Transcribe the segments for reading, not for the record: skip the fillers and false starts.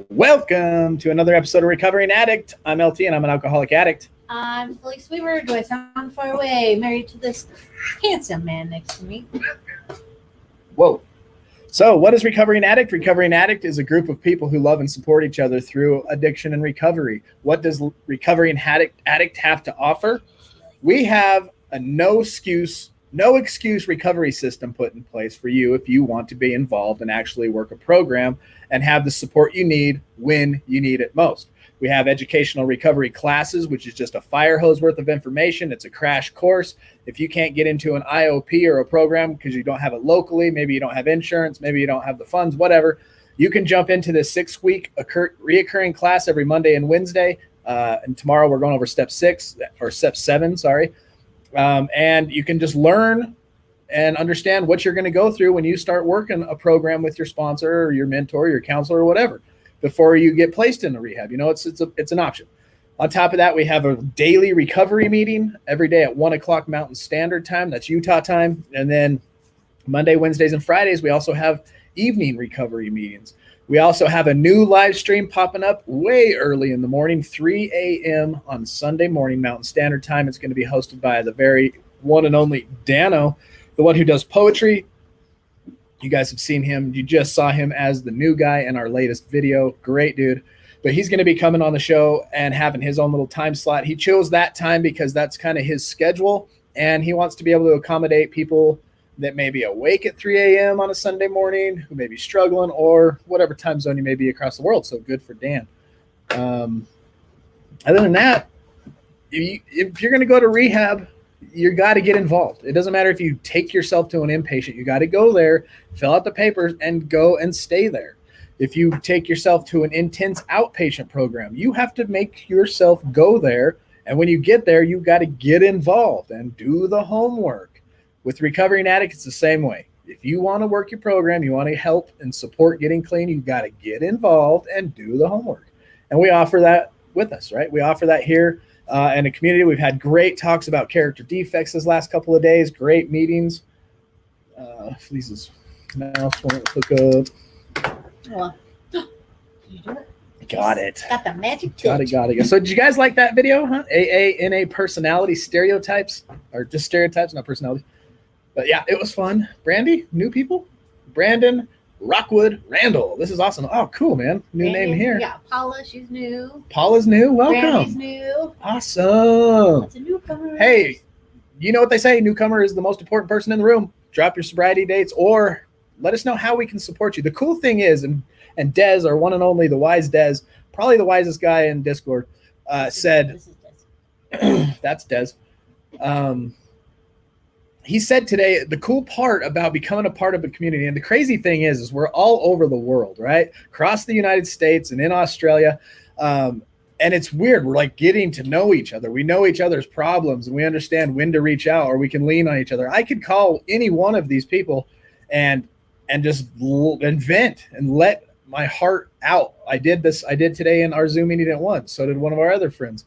Welcome to another episode of Recovering Addict. I'm LT and I'm an alcoholic addict. I'm Felice Weaver. Do I sound far away? Married to this handsome man next to me. Whoa. So what is Recovering Addict? Recovering Addict is a group of people who love and support each other through addiction and recovery. What does Recovering Addict have to offer? We have a no excuse recovery system put in place for you if you want to be involved and actually work a program and have the support you need when you need it most. We have educational recovery classes, which is just a fire hose worth of information. It's a crash course. If you can't get into an IOP or a program because you don't have it locally, maybe you don't have insurance, maybe you don't have the funds, whatever, you can jump into this 6-week reoccurring class every Monday and Wednesday. And tomorrow we're going over step 7, and you can just learn and understand what you're going to go through when you start working a program with your sponsor or your mentor, your counselor, or whatever, before you get placed in the rehab. You know, it's an option. On top of that, we have a daily recovery meeting every day at 1 o'clock Mountain Standard Time. That's Utah time. And then Monday, Wednesdays, and Fridays, we also have evening recovery meetings. We also have a new live stream popping up way early in the morning, 3 a.m. on Sunday morning, Mountain Standard Time. It's going to be hosted by the very one and only Dano, the one who does poetry. You guys have seen him. You just saw him as the new guy in our latest video. Great dude. But he's going to be coming on the show and having his own little time slot. He chose that time because that's kind of his schedule, and he wants to be able to accommodate people that may be awake at 3 a.m. on a Sunday morning, who may be struggling, or whatever time zone you may be across the world. So good for Dan. Other than that, if you're going to go to rehab, you got to get involved. It doesn't matter if you take yourself to an inpatient. You got to go there, fill out the papers, and go and stay there. If you take yourself to an intense outpatient program, you have to make yourself go there. And when you get there, you got to get involved and do the homework. With Recovering Addict, it's the same way. If you want to work your program, you want to help and support getting clean, you got to get involved and do the homework. And we offer that with us, right? We offer that here in the community. We've had great talks about character defects this last couple of days, great meetings. Felice's mouse won't hook up. Well, did you do it? Got it. Got the magic touch. Got it. So did you guys like that video, huh? AA personality stereotypes, or just stereotypes, not personality. But yeah, it was fun. Brandy, new people? Brandon Rockwood Randall. This is awesome. Oh, cool, man. New name here. Yeah, Paula, she's new. Paula's new. Welcome. Brandy's new. Awesome. It's a newcomer. Hey, you know what they say? Newcomer is the most important person in the room. Drop your sobriety dates or let us know how we can support you. The cool thing is, and Dez, our one and only, the wise Dez, probably the wisest guy in Discord, said, This is Des. that's Dez. He said today, the cool part about becoming a part of a community, and the crazy thing is we're all over the world, right? Across the United States and in Australia. And it's weird. We're like getting to know each other. We know each other's problems and we understand when to reach out, or we can lean on each other. I could call any one of these people and just vent and let my heart out. I did today in our Zoom meeting at 1. So did one of our other friends.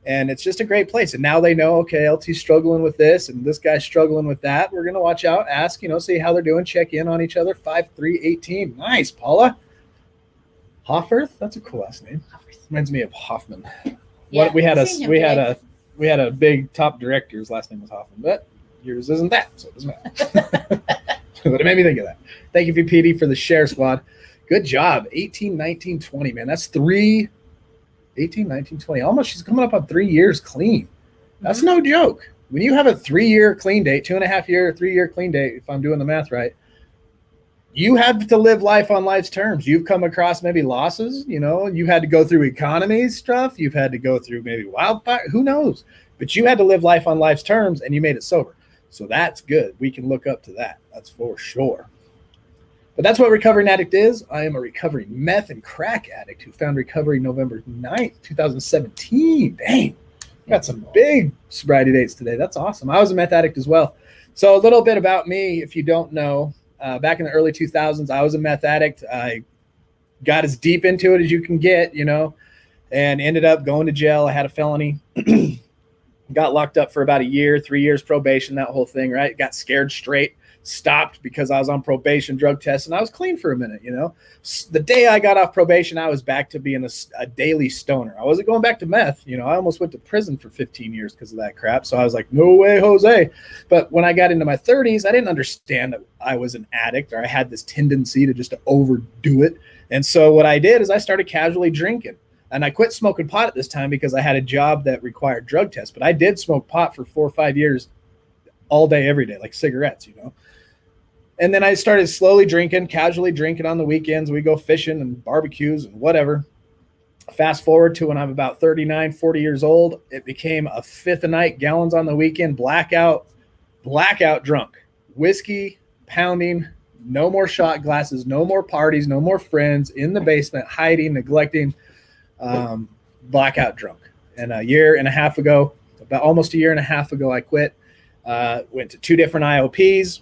And it's just a great place. And now they know, okay, LT's struggling with this and this guy's struggling with that. We're going to watch out, ask, see how they're doing, check in on each other. 5-3-18. Nice, Paula. Hofferth? That's a cool last name. Reminds me of Hoffman. Yeah, we had a big top director. His last name was Hoffman, but yours isn't that, so it doesn't matter. But it made me think of that. Thank you, VPD, for the share squad. Good job. 18, 19, 20, man. That's 18, 19, 20. Almost, she's coming up on 3 years clean. That's no joke. When you have a 3-year clean date, 2.5 year, 3-year clean date, if I'm doing the math right, you have to live life on life's terms. You've come across maybe losses, you had to go through economy stuff. You've had to go through maybe wildfire, who knows? But you had to live life on life's terms and you made it sober. So that's good. We can look up to that. That's for sure. But that's what Recovering Addict is. I am a recovering meth and crack addict who found recovery November 9th, 2017. Dang. Got some big sobriety dates today. That's awesome. I was a meth addict as well. So a little bit about me, if you don't know, back in the early 2000s. I was a meth addict. I got as deep into it as you can get, and ended up going to jail. I had a felony, got locked up for about a year, 3 years probation, that whole thing, right? Got scared straight, stopped because I was on probation, drug test, and I was clean for a minute, The day I got off probation, I was back to being a daily stoner. I wasn't going back to meth. I almost went to prison for 15 years because of that crap. So I was like, no way, Jose. But when I got into my 30s, I didn't understand that I was an addict, or I had this tendency to just overdo it. And so what I did is I started casually drinking. And I quit smoking pot at this time because I had a job that required drug tests. But I did smoke pot for 4 or 5 years, all day, every day, like cigarettes, And then I started slowly drinking, casually drinking on the weekends. We go fishing and barbecues and whatever. Fast forward to when I'm about 39, 40 years old, it became a fifth a night, gallons on the weekend, blackout drunk. Whiskey, pounding, no more shot glasses, no more parties, no more friends, in the basement, hiding, neglecting, blackout drunk. And a year and a half ago, almost a year and a half ago, I quit. Went to 2 different IOPs.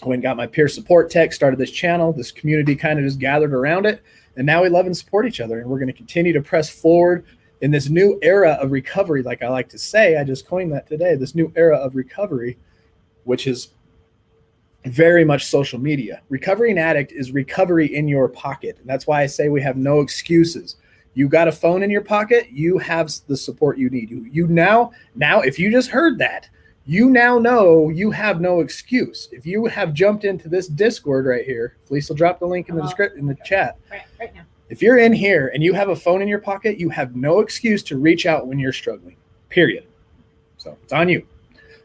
I went and got my peer support tech, started this channel. This community kind of just gathered around it. And now we love and support each other. And we're going to continue to press forward in this new era of recovery. Like I like to say, I just coined that today, this new era of recovery, which is very much social media. Recovering addict is recovery in your pocket. And that's why I say we have no excuses. You got a phone in your pocket, you have the support you need. You now, if you just heard that, you now know you have no excuse. If you have jumped into this Discord right here, Felice will drop the link in the description, in the chat. Right now. If you're in here and you have a phone in your pocket, you have no excuse to reach out when you're struggling, period. So it's on you.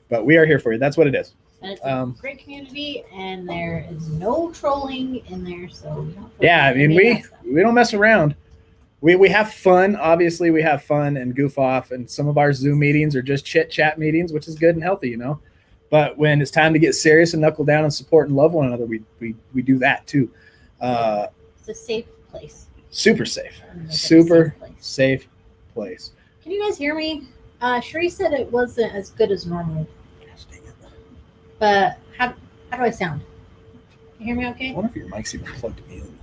But we are here for you. That's what it is. And it's a great community, and there is no trolling in there. So yeah, I mean, we don't mess around. We have fun. Obviously, we have fun and goof off. And some of our Zoom meetings are just chit chat meetings, which is good and healthy, But when it's time to get serious and knuckle down and support and love one another, we do that too. It's a safe place. Super safe. Super safe place. Can you guys hear me? Sheree said it wasn't as good as normal. But how do I sound? Can you hear me okay? I wonder if your mic's even plugged in.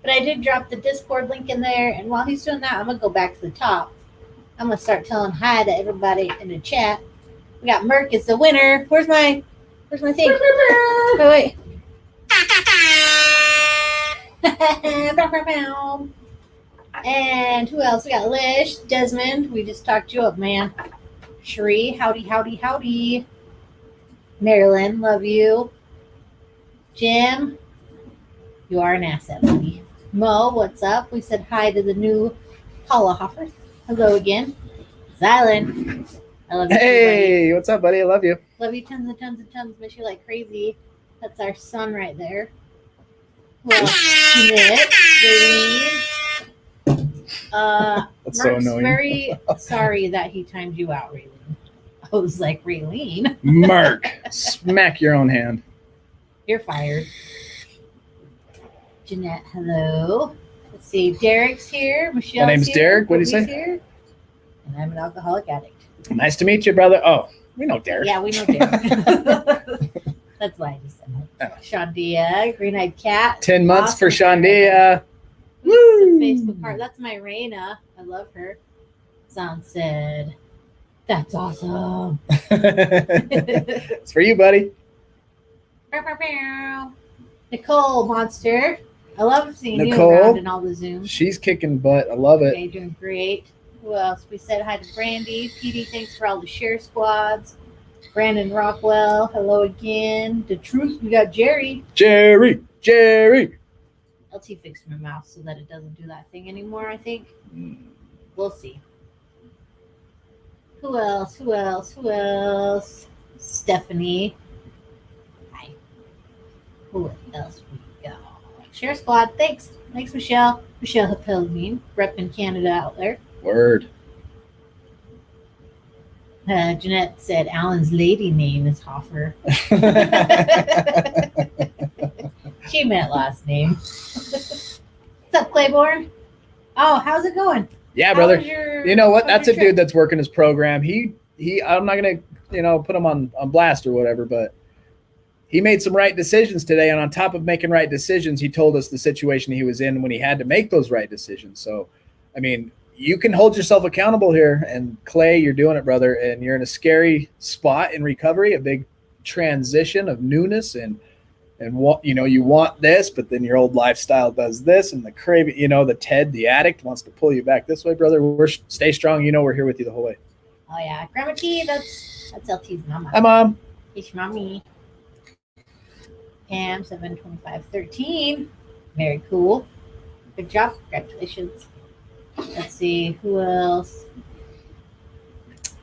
But I did drop the Discord link in there, and while he's doing that, I'm gonna go back to the top. I'm gonna start telling hi to everybody in the chat. We got Merc is the winner. Where's my thing? Wait. And who else? We got Lish, Desmond. We just talked you up, man. Sheree, howdy. Marilyn, love you. Jim, you are an asset, buddy. Mo, what's up? We said hi to the new Paula Hoffer. Hello again. Zylan, I love you. Hey, too, what's up, buddy? I love you. Love you tons and tons and tons. Miss you like crazy. That's our son right there. Well, Nick, That's so Mark's annoying. very sorry that he timed you out, Raylene. I was like, Raylene, Mark, smack your own hand. you're fired. Jeanette, hello. Let's see. Derek's here. Michelle's My name's here. Derek. What do you say? Kobe's here. And I'm an alcoholic addict. Nice to meet you, brother. Oh, we know Derek. Yeah, we know Derek. That's why I just said that. Oh. Shandia, Green Eyed Cat. 10 months Awesome. for Shandia. Who's Woo! the Facebook heart? That's my Raina. I love her. Zan said, that's awesome. It's for you, buddy. Nicole Monster. I love seeing Nicole. you around in all the Zooms. She's kicking butt. I love it. Okay, doing great. Who else? We said hi to Brandy. PD, thanks for all the share squads. Brandon Rockwell, hello again. The truth, we got Jerry. Jerry. LT fixed my mouth so that it doesn't do that thing anymore, I think. We'll see. Who else? Stephanie. Hi. Who else we got? Share squad, thanks. Thanks, Michelle. Michelle Pellegrin, repping Canada out there. Word. Jeanette said Alan's lady name is Hoffer. She meant last name. What's up, Claiborne? Oh, how's it going? Yeah, How brother. was your- You know what? how was That's a your trip? dude that's working his program. I'm not gonna put him on blast or whatever, but he made some right decisions today. And on top of making right decisions, he told us the situation he was in when he had to make those right decisions. So, I mean, you can hold yourself accountable here. And Clay, you're doing it, brother. And you're in a scary spot in recovery, a big transition of newness and what, you want this, but then your old lifestyle does this, and the craving, the addict wants to pull you back this way, brother. Stay strong. We're here with you the whole way. Oh yeah, Grandma T, that's LT's mama. Hi, Mom. It's mommy. Pam 72513. Very cool. Good job. Congratulations. Let's see who else.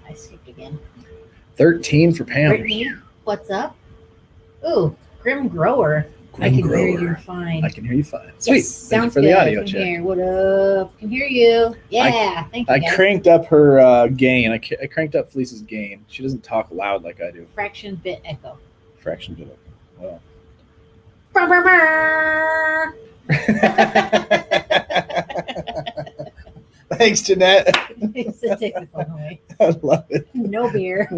I skipped again. 13 for Pam. Brittany, what's up? Ooh, Grim Grower. I can hear you fine. I can hear you fine. Sweet. Yes, Thank you sounds for good. the audio Can check. hear. What up? Can hear you. Yeah. Thank you. I guys. cranked up her gain. I cranked up Felice's gain. She doesn't talk loud like I do. Fraction bit echo. Fraction bit echo. Well. Brr, brr, brr. Thanks, Jeanette. Take the phone away. I love it. No beer.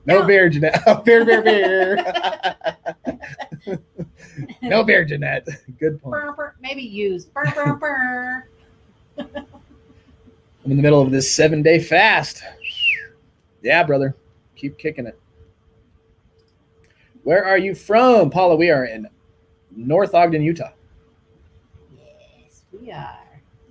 No beer, Jeanette. Oh, beer. No beer, Jeanette. Good point. Brr, brr. Maybe use. Brr, brr, brr. I'm in the middle of this 7-day fast. Yeah, brother. Keep kicking it. Where are you from, Paula? We are in North Ogden, Utah. Yes, we are.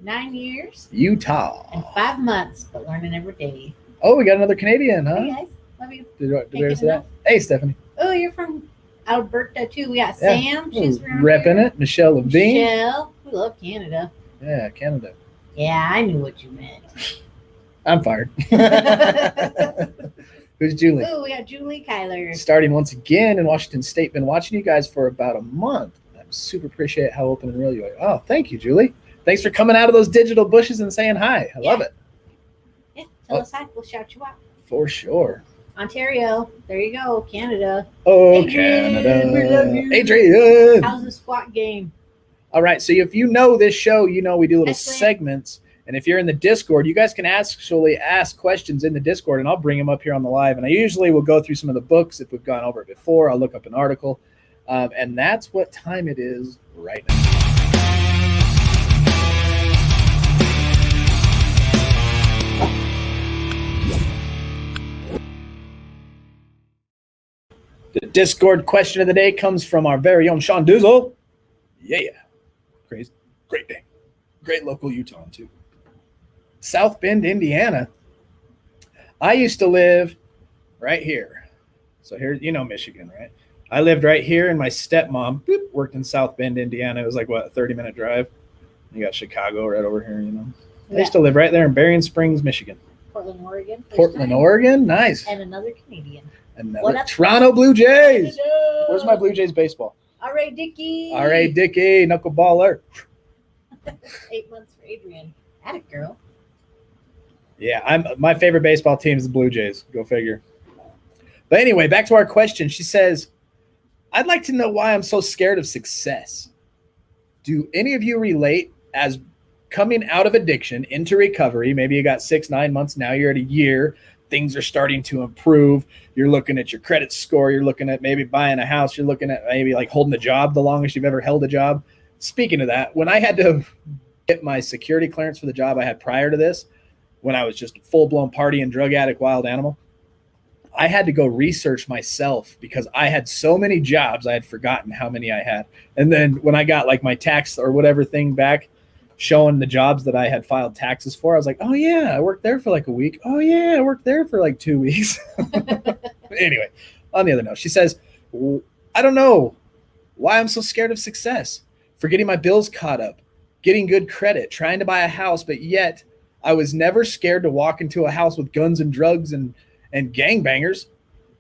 9 years Utah. and 5 months, but learning every day. Oh, we got another Canadian, huh? Hey guys, love you. Did Can't we get say that? enough. Hey, Stephanie. Oh, you're from Alberta too. We got Yeah. Sam. She's around repping here. it. Michelle Levine. Michelle. We love Canada. Yeah, Canada. Yeah, I knew what you meant. I'm fired. Who's Julie? Oh, we got Julie Kyler. Starting once again in Washington State. Been watching you guys for about a month. I super appreciate how open and real you are. Oh, thank you, Julie. Thanks for coming out of those digital bushes and saying hi. I love it. Yeah, tell us hi. We'll shout you out. For sure. Ontario. There you go. Canada. Oh, Adrian, Canada. we love you. Adrian. How's the squat game? All right. So if you know this show, we do little Excellent. segments. And if you're in the Discord, you guys can actually ask questions in the Discord, and I'll bring them up here on the live. And I usually will go through some of the books. If we've gone over it before, I'll look up an article. And that's what time it is right now. The Discord question of the day comes from our very own Sean Dizzle. Yeah. Crazy. Great day. Great local Utah, too. South Bend, Indiana. I used to live right here. So here, Michigan, right? I lived right here, and my stepmom worked in South Bend, Indiana. It was like, a 30-minute drive. You got Chicago right over here, I used to live right there in Berrien Springs, Michigan. Portland, Oregon. Portland, Oregon. Nice. And another Canadian. Another Toronto Blue Jays. Canada. Where's my Blue Jays baseball? R.A. Dickey. R.A. Dickey, knuckleballer. 8 months for Adrian. Addict girl. Yeah, my favorite baseball team is the Blue Jays. Go figure. But anyway, back to our question. She says, I'd like to know why I'm so scared of success. Do any of you relate as coming out of addiction into recovery? Maybe you got 6-9 months now. You're at a year. Things are starting to improve. You're looking at your credit score. You're looking at maybe buying a house. You're looking at maybe like holding a job, the longest you've ever held a job. Speaking of that, when I had to get my security clearance for the job I had prior to this, when I was just a full-blown party and drug addict wild animal, I had to go research myself because I had so many jobs, I had forgotten how many I had. And then when I got like my tax or whatever thing back, showing the jobs that I had filed taxes for, I was like, oh yeah, I worked there for like a week. Oh yeah, I worked there for like 2 weeks. Anyway, on the other note, she says, I don't know why I'm so scared of success, for getting my bills caught up, getting good credit, trying to buy a house, but yet I was never scared to walk into a house with guns and drugs and gangbangers.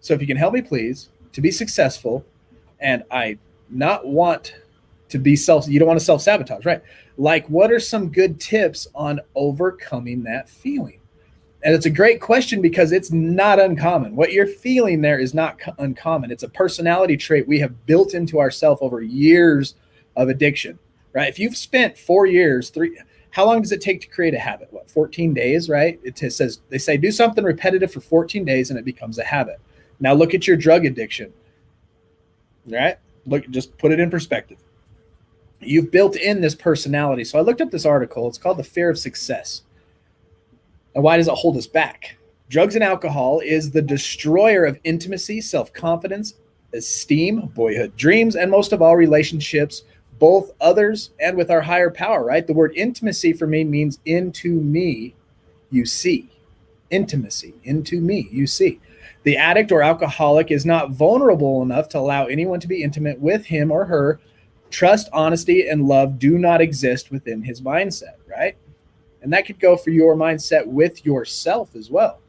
So if you can help me, please, to be successful, and I not want to be you don't want to self-sabotage, right? Like, what are some good tips on overcoming that feeling? And it's a great question because it's not uncommon. What you're feeling there is not uncommon. It's a personality trait we have built into ourselves over years of addiction, right? If you've spent 4 years, How long does it take to create a habit? 14 days, right? Says they say do something repetitive for 14 days and it becomes a habit. Now look at your drug addiction. Right? Look, just put it in perspective. You've built in this personality. So I looked up this article. It's called The Fear of Success. And why does it hold us back? Drugs and alcohol is the destroyer of intimacy, self-confidence, esteem, boyhood dreams, and most of all, relationships, both others and with our higher power, right? The word intimacy for me means into me, you see. Intimacy, into me, you see. The addict or alcoholic is not vulnerable enough to allow anyone to be intimate with him or her. Trust, honesty, and love do not exist within his mindset, right? And that could go for your mindset with yourself as well.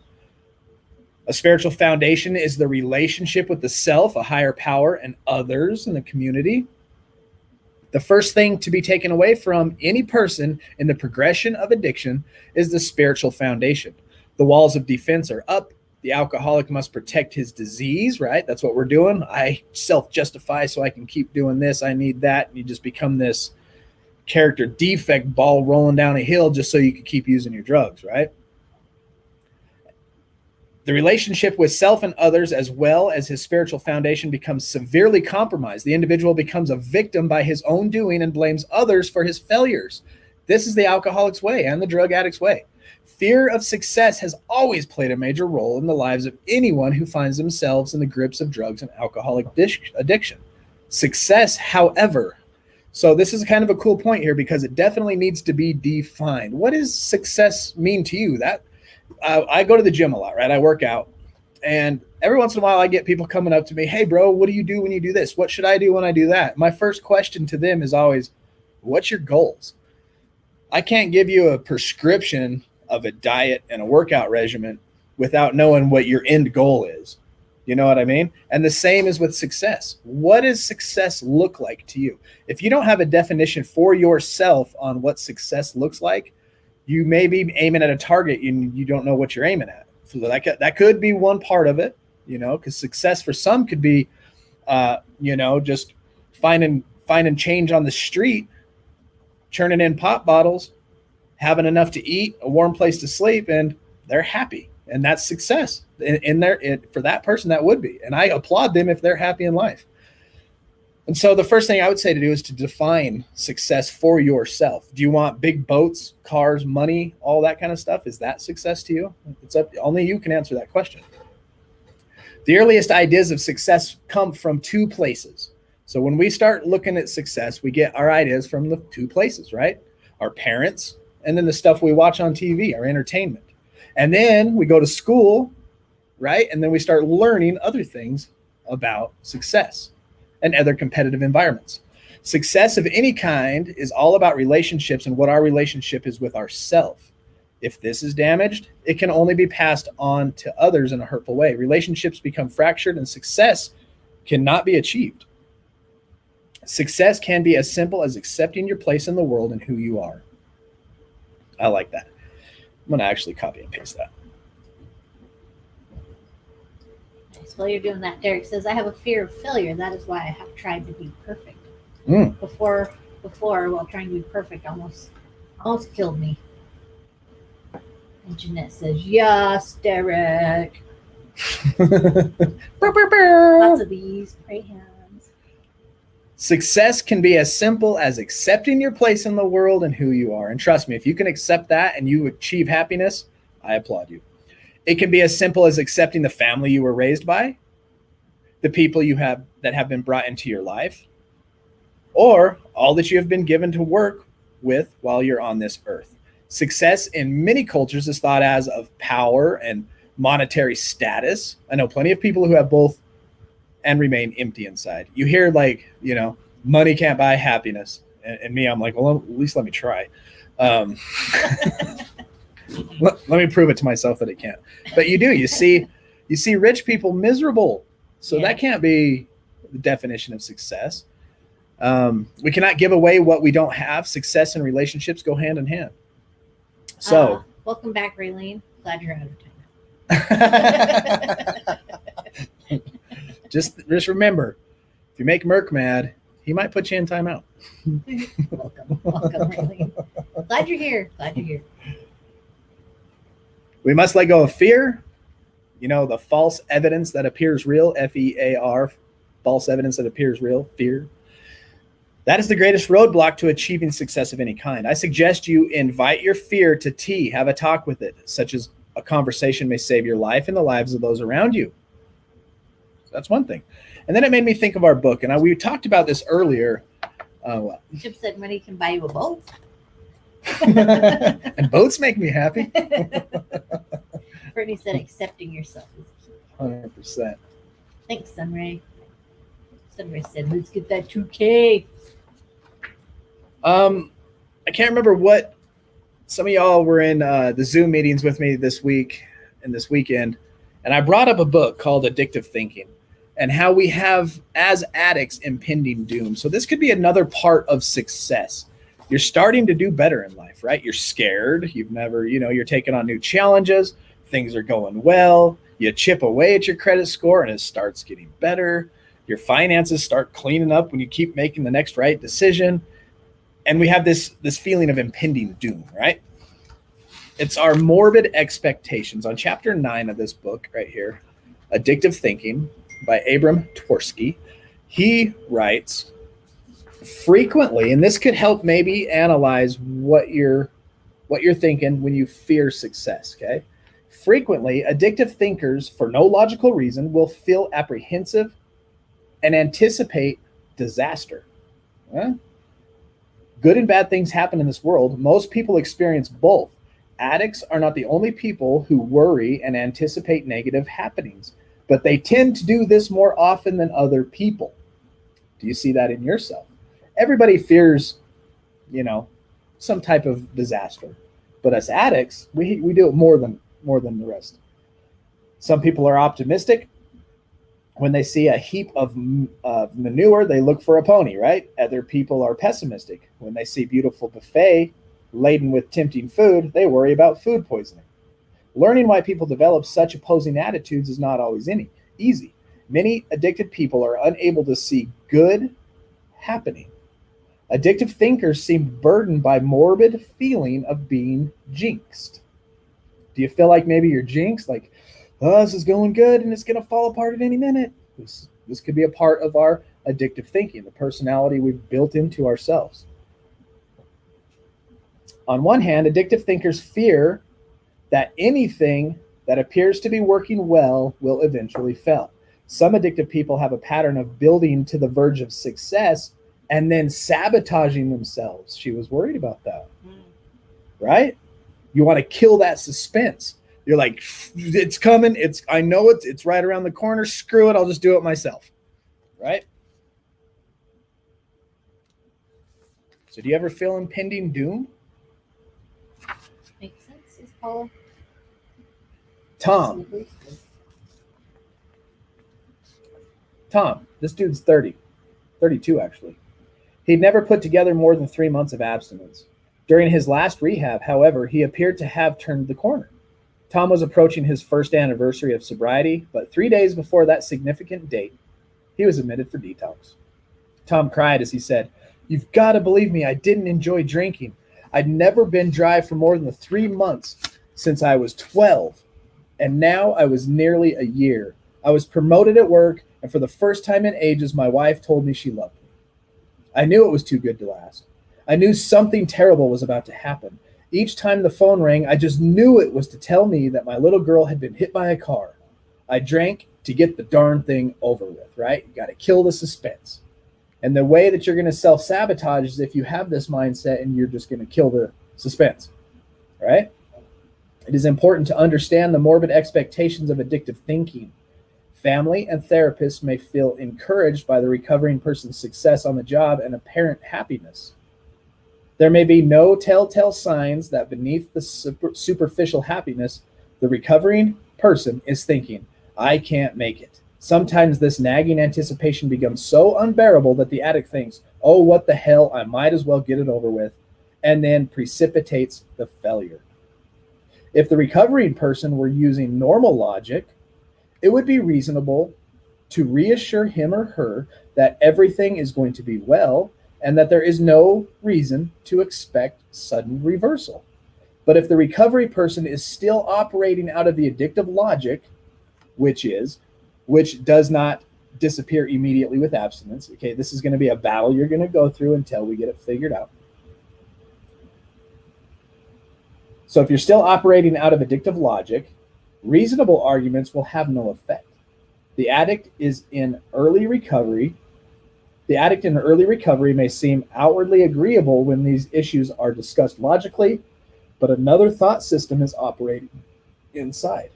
A spiritual foundation is the relationship with the self, a higher power, and others in the community. The first thing to be taken away from any person in the progression of addiction is the spiritual foundation. The walls of defense are up. The alcoholic must protect his disease, right? That's what we're doing. I self-justify so I can keep doing this. I need that. And you just become this character defect ball rolling down a hill just so you can keep using your drugs, right? The relationship with self and others, as well as his spiritual foundation, becomes severely compromised. The individual becomes a victim by his own doing and blames others for his failures. This is the alcoholic's way and the drug addict's way. Fear of success has always played a major role in the lives of anyone who finds themselves in the grips of drugs and alcoholic addiction. Success, however, so this is kind of a cool point here because it definitely needs to be defined. What does success mean to you? I go to the gym a lot, right? I work out. And every once in a while I get people coming up to me, hey, bro, what do you do when you do this? What should I do when I do that? My first question to them is always, what's your goals? I can't give you a prescription of a diet and a workout regimen without knowing what your end goal is. You know what I mean? And the same is with success. What does success look like to you? If you don't have a definition for yourself on what success looks like, you may be aiming at a target and you don't know what you're aiming at. So that could be one part of it, because success for some could be, just finding change on the street, churning in pop bottles, having enough to eat, a warm place to sleep, and they're happy. And that's success. For that person, that would be. And I applaud them if they're happy in life. And so the first thing I would say to do is to define success for yourself. Do you want big boats, cars, money, all that kind of stuff? Is that success to you? Only you can answer that question. The earliest ideas of success come from two places. So when we start looking at success, we get our ideas from the two places, right? Our parents, and then the stuff we watch on TV, our entertainment. And then we go to school, right? And then we start learning other things about success and other competitive environments. Success of any kind is all about relationships and what our relationship is with ourself. If this is damaged, it can only be passed on to others in a hurtful way. Relationships become fractured and success cannot be achieved. Success can be as simple as accepting your place in the world and who you are. I like that. I'm going to actually copy and paste that. While you're doing that, Derek says, I have a fear of failure. That is why I have tried to be perfect. Before, while trying to be perfect, almost killed me. And Jeanette says, yes, Derek. Lots of these. Pray hands. Success can be as simple as accepting your place in the world and who you are. And trust me, if you can accept that and you achieve happiness, I applaud you. It can be as simple as accepting the family you were raised by, the people you have that have been brought into your life, or all that you have been given to work with while you're on this earth. Success in many cultures is thought as of power and monetary status. I know plenty of people who have both and remain empty inside. You hear money can't buy happiness. And me, I'm like, well, at least let me try. Let me prove it to myself that it can't. But you see rich people miserable. So That can't be the definition of success. We cannot give away what we don't have. Success and relationships go hand in hand. So welcome back, Raylene. Glad you're out of time. just remember, if you make Merc mad, he might put you in timeout. Welcome, Riley. Glad you're here. Glad you're here. We must let go of fear. The false evidence that appears real, FEAR, false evidence that appears real, fear. That is the greatest roadblock to achieving success of any kind. I suggest you invite your fear to tea, have a talk with it, such as a conversation may save your life and the lives of those around you. So that's one thing. And then it made me think of our book, and we talked about this earlier. Chip said money can buy you a boat. And boats make me happy. Brittany said accepting yourself is key. 100%. Thanks, Sunray. Sunray said, let's get that 2K. I can't remember what some of y'all were in the Zoom meetings with me this week and this weekend, and I brought up a book called Addictive Thinking and how we have, as addicts, impending doom. So this could be another part of success. You're starting to do better in life, right? You're scared. You're taking on new challenges. Things are going well. You chip away at your credit score and it starts getting better. Your finances start cleaning up when you keep making the next right decision. And we have this feeling of impending doom, right? It's our morbid expectations. On chapter 9 of this book right here, Addictive Thinking by Abram Tversky, he writes, frequently, and this could help maybe analyze what you're thinking when you fear success, okay? Frequently, addictive thinkers, for no logical reason, will feel apprehensive and anticipate disaster. Good and bad things happen in this world. Most people experience both. Addicts are not the only people who worry and anticipate negative happenings, but they tend to do this more often than other people. Do you see that in yourself? Everybody fears, some type of disaster, but as addicts, we do it more than the rest. Some people are optimistic. When they see a heap of manure, they look for a pony, right? Other people are pessimistic. When they see beautiful buffet laden with tempting food, they worry about food poisoning. Learning why people develop such opposing attitudes is not always easy. Many addicted people are unable to see good happening. Addictive thinkers seem burdened by morbid feeling of being jinxed. Do you feel like maybe you're jinxed? Like, oh, this is going good and it's going to fall apart at any minute. This could be a part of our addictive thinking, the personality we've built into ourselves. On one hand, addictive thinkers fear that anything that appears to be working well will eventually fail. Some addictive people have a pattern of building to the verge of success and then sabotaging themselves. She was worried about that, right? You want to kill that suspense. You're like, it's coming. I know it's right around the corner. Screw it. I'll just do it myself, right? So do you ever feel impending doom? Makes sense, is Paula. Tom, this dude's 32 actually. He'd never put together more than 3 months of abstinence. During his last rehab, however, he appeared to have turned the corner. Tom was approaching his first anniversary of sobriety, but 3 days before that significant date, he was admitted for detox. Tom cried as he said, "You've got to believe me, I didn't enjoy drinking. I'd never been dry for more than 3 months since I was 12, and now I was nearly a year. I was promoted at work, and for the first time in ages, my wife told me she loved me. I knew it was too good to last. I knew something terrible was about to happen. Each time the phone rang, I just knew it was to tell me that my little girl had been hit by a car. I drank to get the darn thing over with, right? You got to kill the suspense. And the way that you're going to self-sabotage is if you have this mindset and you're just going to kill the suspense, right? It is important to understand the morbid expectations of addictive thinking. Family and therapists may feel encouraged by the recovering person's success on the job and apparent happiness. There may be no telltale signs that beneath the superficial happiness, the recovering person is thinking, I can't make it. Sometimes this nagging anticipation becomes so unbearable that the addict thinks, oh, what the hell, I might as well get it over with, and then precipitates the failure. If the recovering person were using normal logic, it would be reasonable to reassure him or her that everything is going to be well and that there is no reason to expect sudden reversal. But if the recovery person is still operating out of the addictive logic, which does not disappear immediately with abstinence, okay, this is going to be a battle you're going to go through until we get it figured out. So if you're still operating out of addictive logic, reasonable arguments will have no effect. The addict in early recovery may seem outwardly agreeable when these issues are discussed logically, but another thought system is operating inside.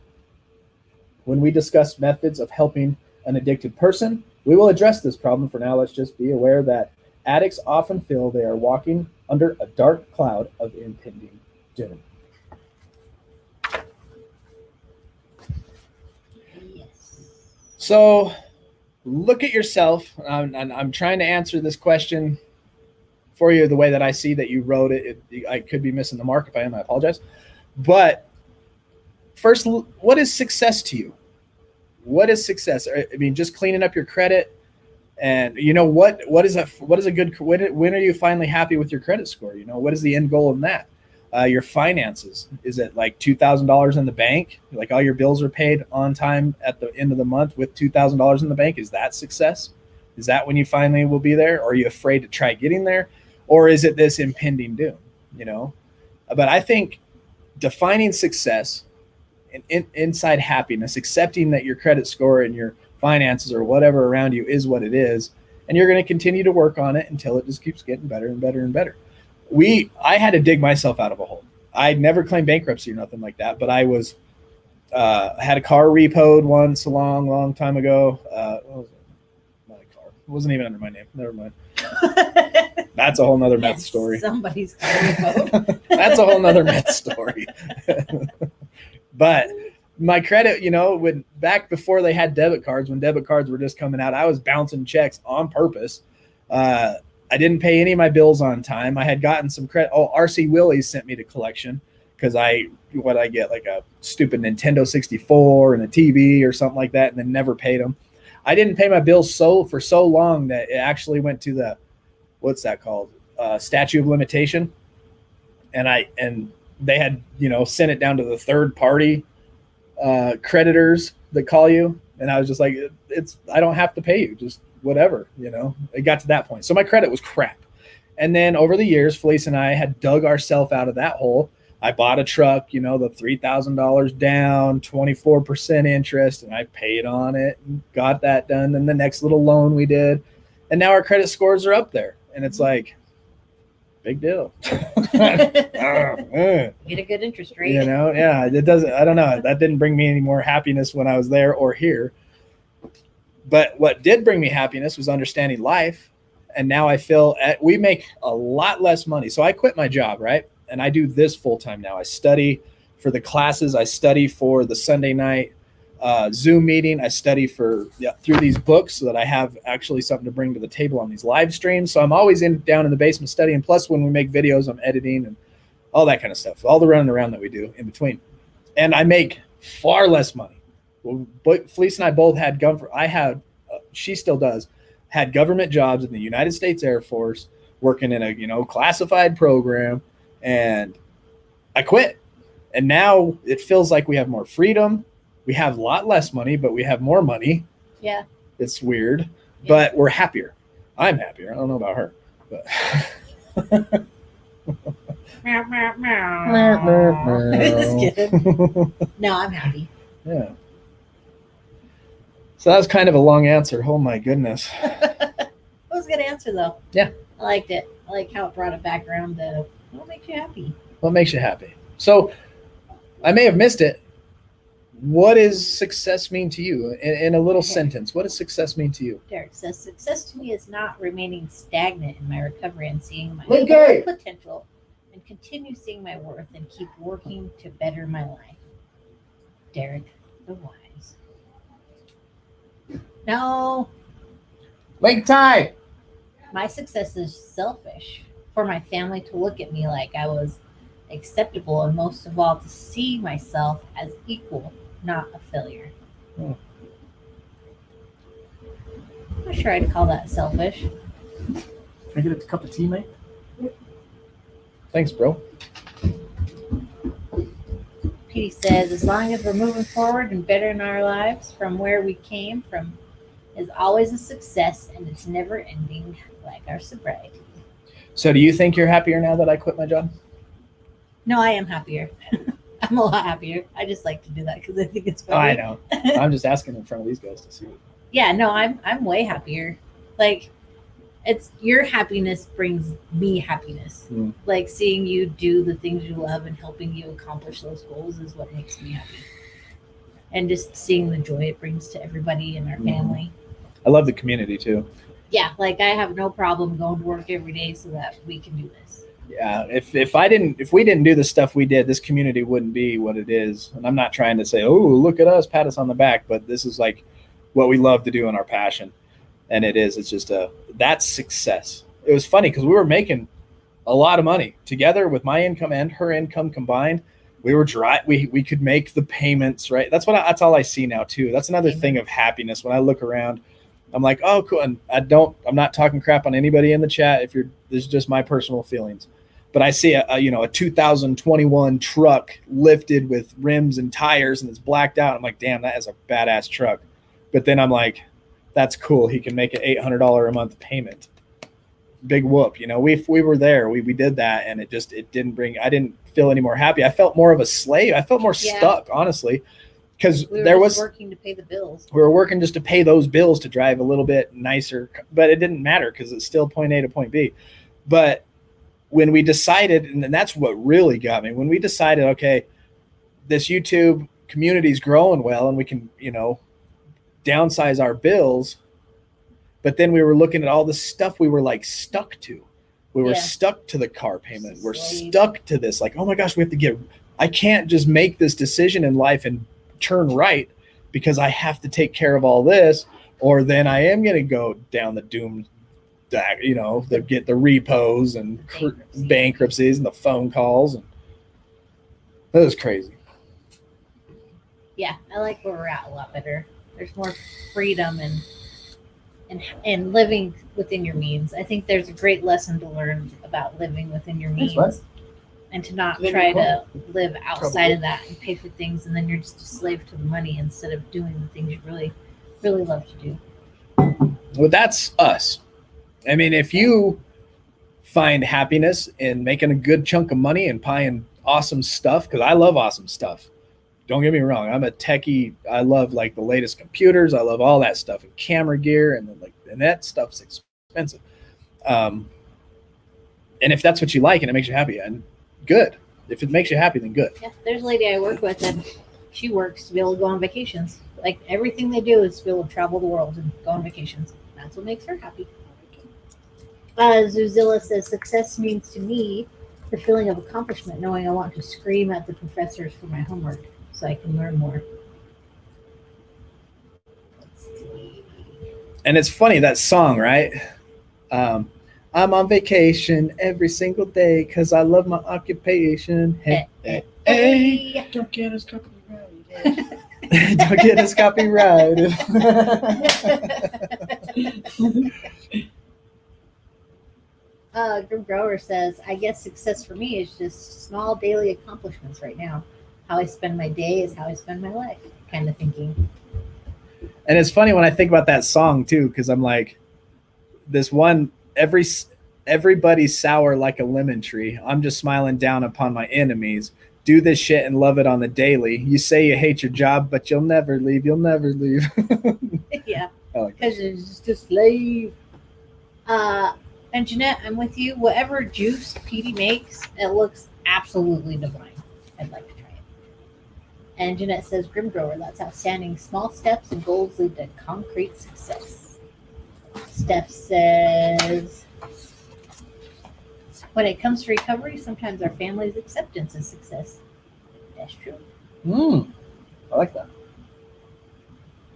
When we discuss methods of helping an addicted person, we will address this problem. For now, let's just be aware that addicts often feel they are walking under a dark cloud of impending doom. So look at yourself. I'm trying to answer this question for you the way that I see that you wrote it. I could be missing the mark. If I am, I apologize. But first, what is success to you? What is success? I mean, just cleaning up your credit, and what is a good, when are you finally happy with your credit score? What is the end goal in that? Your finances, is it like $2,000 in the bank? Like all your bills are paid on time at the end of the month with $2,000 in the bank? Is that success? Is that when you finally will be there? Or are you afraid to try getting there? Or is it this impending doom? But I think defining success and inside happiness, accepting that your credit score and your finances or whatever around you is what it is, and you're going to continue to work on it until it just keeps getting better and better and better. I had to dig myself out of a hole. I'd never claimed bankruptcy or nothing like that, but I had a car repoed once a long, long time ago. Not a car. It wasn't even under my name. Never mind. That's a whole nother meth story. Somebody's car repoed. That's a whole nother meth story. But my credit, when back before they had debit cards, when debit cards were just coming out, I was bouncing checks on purpose. I didn't pay any of my bills on time. I had gotten some credit. Oh, RC Willie's sent me to collection because I get like a stupid Nintendo 64 and a TV or something like that, and then never paid them. I didn't pay my bills for so long that it actually went to the, what's that called? Statute of limitation. And they had, sent it down to the third party creditors that call you. And I was just like, I don't have to pay you. Just whatever, it got to that point. So my credit was crap. And then over the years, Felice and I had dug ourselves out of that hole. I bought a truck, the $3,000 down, 24% interest, and I paid on it and got that done. Then the next little loan we did. And now our credit scores are up there. And it's like, big deal. Get a good interest rate. Yeah, it doesn't, I don't know. That didn't bring me any more happiness when I was there or here. But what did bring me happiness was understanding life. And now I feel we make a lot less money. So I quit my job, right? And I do this full time now. I study for the classes. I study for the Sunday night Zoom meeting. I study through these books so that I have actually something to bring to the table on these live streams. So I'm always down in the basement studying. Plus, when we make videos, I'm editing and all that kind of stuff. All the running around that we do in between. And I make far less money. But Felice and I both had she still does, had government jobs in the United States Air Force, working in a classified program, and I quit. And now it feels like we have more freedom. We have a lot less money, but we have more money. Yeah. It's weird, but we're happier. I'm happier. I don't know about her, but Meow, meow, meow. Just kidding. No, I'm happy. Yeah. So that was kind of a long answer. Oh my goodness. That was a good answer though. Yeah. I liked it. I like how it brought it back around to what makes you happy. What makes you happy? So I may have missed it. What does success mean to you? In a little sentence, what does success mean to you? Derek says, success to me is not remaining stagnant in my recovery and seeing my potential, and continue seeing my worth and keep working to better my life. Derek the Wise. No. Lake tie. My success is selfish. For my family to look at me like I was acceptable, and most of all, to see myself as equal, not a failure. try to call that selfish. Can I get a cup of tea, mate? Thanks, bro. Petey says, as long as we're moving forward and bettering our lives from where we came from is always a success, and it's never ending, like our sobriety. So do you think you're happier now that I quit my job? No, I am happier. I'm a lot happier. I just like to do that because I think it's Oh, I funny. know. I'm just asking in front of these guys to see. Yeah, no, I'm way happier. Like, it's your happiness brings me happiness. Mm. Like, seeing you do the things you love and helping you accomplish those goals is what makes me happy. And just seeing the joy it brings to everybody in our family. I love the community too. Yeah, like I have no problem going to work every day so that we can do this. Yeah, if we didn't do the stuff we did, this community wouldn't be what it is. And I'm not trying to say, oh, look at us, pat us on the back, but this is like what we love to do and our passion. And it's just that's success. It was funny because we were making a lot of money together with my income and her income combined. We were we could make the payments, right? That's all I see now too. That's another thing of happiness. When I look around, I'm like, oh, cool. And I'm not talking crap on anybody in the chat. This is just my personal feelings, but I see a 2021 truck lifted with rims and tires and it's blacked out. I'm like, damn, that is a badass truck. But then I'm like, that's cool. He can make an $800 a month payment. Big whoop. We were there. We did that. And it didn't bring, I didn't feel any more happy. I felt more of a slave. I felt more stuck, honestly. Because we were working to pay the bills. We were working just to pay those bills to drive a little bit nicer, but it didn't matter because it's still point A to point B. But when we decided, and that's what really got me, when we decided, okay, this YouTube community is growing well and we can, downsize our bills. But then we were looking at all the stuff we were like stuck to. We were stuck to the car payment. We're stuck to this. Like, oh my gosh, I can't just make this decision in life and turn right because I have to take care of all this, or then I am going to go down the doom, get the repos and bankruptcies and the phone calls. And that was crazy. Yeah, I like where we're at a lot better. There's more freedom and living within your means. I think there's a great lesson to learn about living within your means. And to not try to live outside of that and pay for things, and then you're just a slave to the money instead of doing the things you really, really love to do. Well, that's us. I mean, if you find happiness in making a good chunk of money and buying awesome stuff, because I love awesome stuff. Don't get me wrong. I'm a techie. I love like the latest computers. I love all that stuff and camera gear, and that stuff's expensive. And if that's what you like and it makes you happy, and good. If it makes you happy, then good. Yeah, there's a lady I work with, and she works to be able to go on vacations. Like, everything they do is to be able to travel the world and go on vacations. That's what makes her happy. Zuzilla says, success means to me the feeling of accomplishment, knowing I want to scream at the professors for my homework so I can learn more. Let's see. And it's funny, that song, right? I'm on vacation every single day because I love my occupation. Hey, hey, hey. Don't get us copyrighted. Don't get us copyrighted. Grim Grower says, I guess success for me is just small daily accomplishments right now. How I spend my day is how I spend my life, kind of thinking. And it's funny when I think about that song too, because I'm like, this one, everybody's sour like a lemon tree. I'm just smiling down upon my enemies. Do this shit and love it on the daily. You say you hate your job, but you'll never leave. You'll never leave. Yeah, like because you're just a slave. And Jeanette, I'm with you. Whatever juice Petey makes, it looks absolutely divine. I'd like to try it. And Jeanette says, Grim Grower, that's outstanding. Small steps and goals lead to concrete success. Steph says, when it comes to recovery, sometimes our family's acceptance is success. That's true. I like that.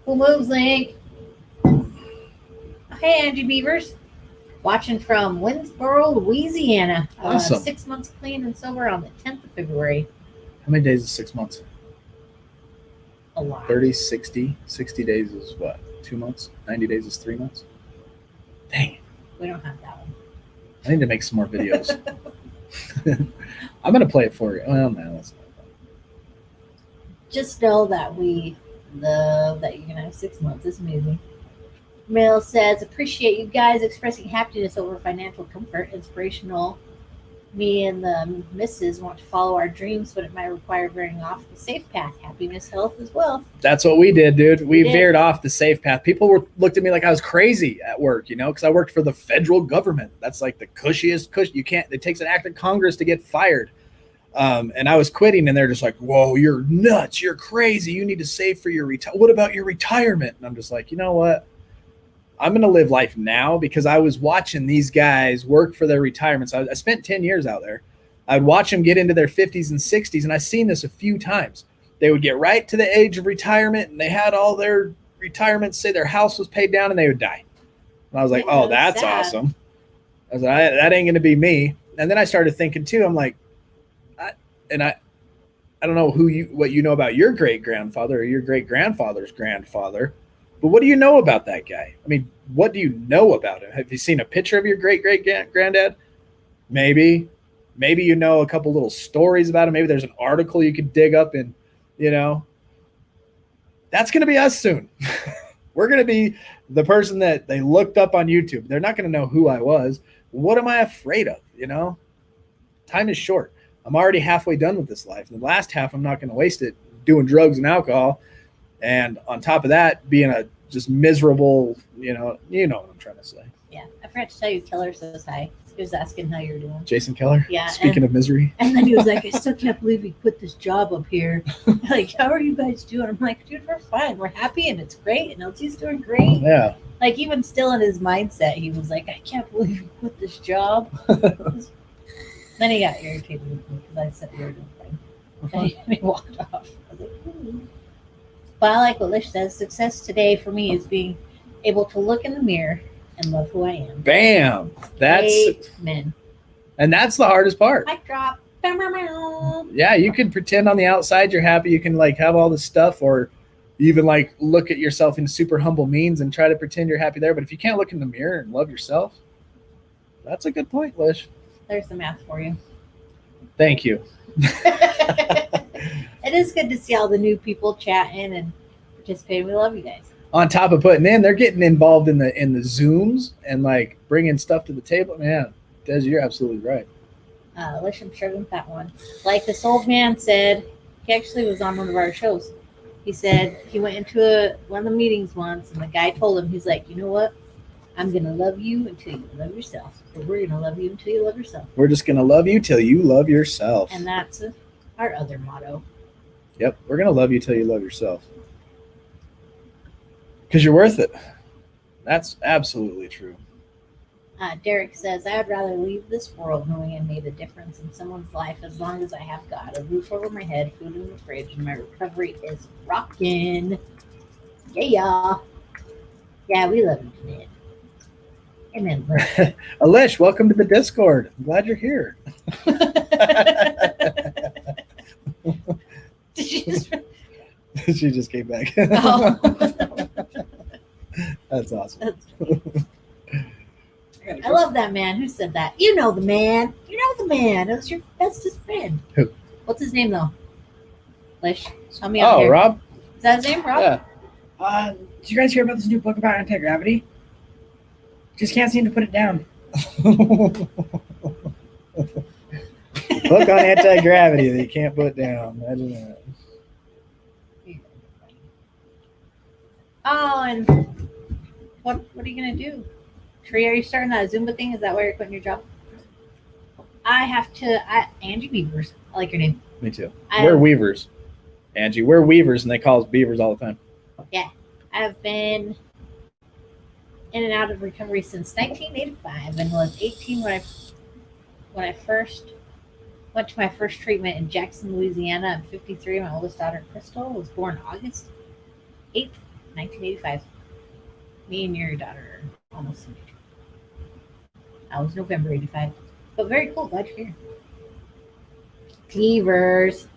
Who moves, Link? Hey, Angie Beavers. Watching from Winsboro, Louisiana. Awesome. 6 months clean and sober on the 10th of February. How many days is 6 months? A lot. 30, 60. 60 days is what? 2 months? 90 days is 3 months? Dang, We don't have that one. I need to make some more videos. I'm gonna play it for you. Well, no, that's not fun. Just know that we love that you're gonna have 6 months. It's amazing. Mill says, appreciate you guys expressing happiness over financial comfort. Inspirational. Me and the missus want to follow our dreams, but it might require veering off the safe path. Happiness, health, as well. That's what we did, dude. We did. veered off the safe path. People looked at me like I was crazy at work, because I worked for the federal government. That's like the cushiest cush. You can't. It takes an act of Congress to get fired. And I was quitting, and they're just like, "Whoa, you're nuts! You're crazy! You need to save for your What about your retirement?" And I'm just like, you know what? I'm going to live life now, because I was watching these guys work for their retirements. I spent 10 years out there. I'd watch them get into their 50s and 60s, and I've seen this a few times. They would get right to the age of retirement, and they had all their retirements, say their house was paid down, and they would die. And I was like, Yeah, oh, that's sad. awesome. I was like, that ain't going to be me. And then I started thinking, too, I'm like, I don't know what you know about your great-grandfather or your great-grandfather's grandfather, but what do you know about that guy? I mean, what do you know about him? Have you seen a picture of your great-great-granddad? Maybe you know a couple little stories about him. Maybe there's an article you could dig up, and that's going to be us soon. We're going to be the person that they looked up on YouTube. They're not going to know who I was. What am I afraid of? Time is short. I'm already halfway done with this life. The last half, I'm not going to waste it doing drugs and alcohol. And on top of that, being a just miserable, you know what I'm trying to say. Yeah, I forgot to tell you, Keller says hi. He was asking how you're doing. Jason Keller? Yeah. Speaking of misery. And then he was like, I still can't believe he quit this job up here. Like, how are you guys doing? I'm like, dude, we're fine. We're happy and it's great. And LT's doing great. Yeah. Like, even still in his mindset, he was like, I can't believe he quit this job. Then he got irritated with me because I said we were doing fine. And he walked off. I was like, But I like what Lish says. Success today for me is being able to look in the mirror and love who I am. Bam. Amen. And that's the hardest part. Mic drop. Yeah, you can pretend on the outside you're happy. You can like have all this stuff, or even like look at yourself in super humble means and try to pretend you're happy there. But if you can't look in the mirror and love yourself, that's a good point, Lish. There's the math for you. Thank you. It is good to see all the new people chatting and participating. We love you guys. On top of putting in, they're getting involved in the Zooms and like bringing stuff to the table. Man, Des, you're absolutely right. Lish, I'm struggling with that one. Like this old man said, he actually was on one of our shows. He said he went into one of the meetings once, and the guy told him, he's like, you know what? I'm going to love you until you love yourself. So we're going to love you until you love yourself. We're just going to love you till you love yourself. And that's our other motto. Yep. We're going to love you till you love yourself. Because you're worth it. That's absolutely true. Derek says, I would rather leave this world knowing I made a difference in someone's life as long as I have God, a roof over my head, food in the fridge, and my recovery is rocking. Yeah. Yeah, we love you, Ned. Amen, bro. Alish, welcome to the Discord. I'm glad you're here. She just came back. Oh. That's awesome. I love that man. Who said that? You know the man. You know the man. That's your bestest friend. Who? What's his name, though? Lish, tell me out Oh, here. Rob? Is that his name, Rob? Yeah. Did you guys hear about this new book about anti-gravity? Just can't seem to put it down. Book on anti-gravity that you can't put down. Imagine that. Oh, and what are you gonna do? Tree, are you starting that Zumba thing? Is that why you're quitting your job? Angie Beavers. I like your name. Me too. We're weavers, Angie. We're weavers, and they call us beavers all the time. Yeah, I've been in and out of recovery since 1985, and was 18 when I first went to my first treatment in Jackson, Louisiana. I'm 53. My oldest daughter, Crystal, was born August 8th, 1985. Me and your daughter are almost the same age. I was November 85. But very cool. Glad you're here. Cleavers.